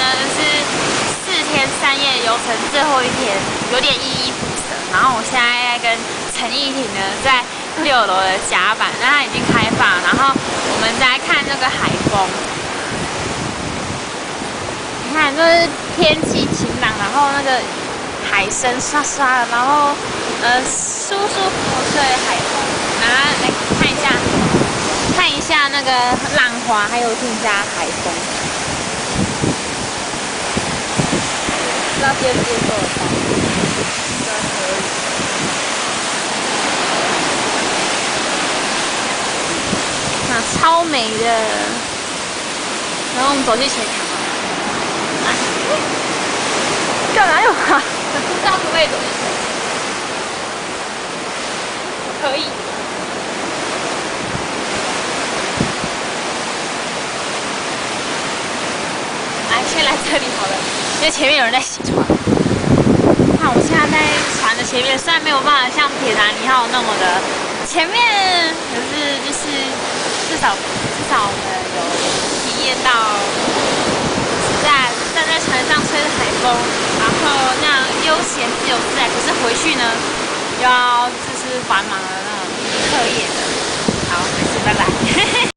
呢是4天3夜游程最后一天，有点依依不舍。然后我现在跟陈奕婷呢在6楼的甲板，那它已经开放，然后我们在看那个海风。你看，就是天气晴朗，然后那个海声刷刷的，然后舒舒服服的海风，然后来看一下那个浪花，还有听一下海风。不知道接不接受得到？应该可以。那超美的。然后我们走去前台。干嘛有啊？不知道可不可以走进去？可以。先来这里好了，因为前面有人在洗船。看我现在在船的前面，虽然没有办法像铁达尼号那么的前面，可是就是至少我们有体验到站在船上吹着海风，然后那样悠闲自由自在。可是回去呢，又要就是繁忙的那种课业的。好，没事，拜拜。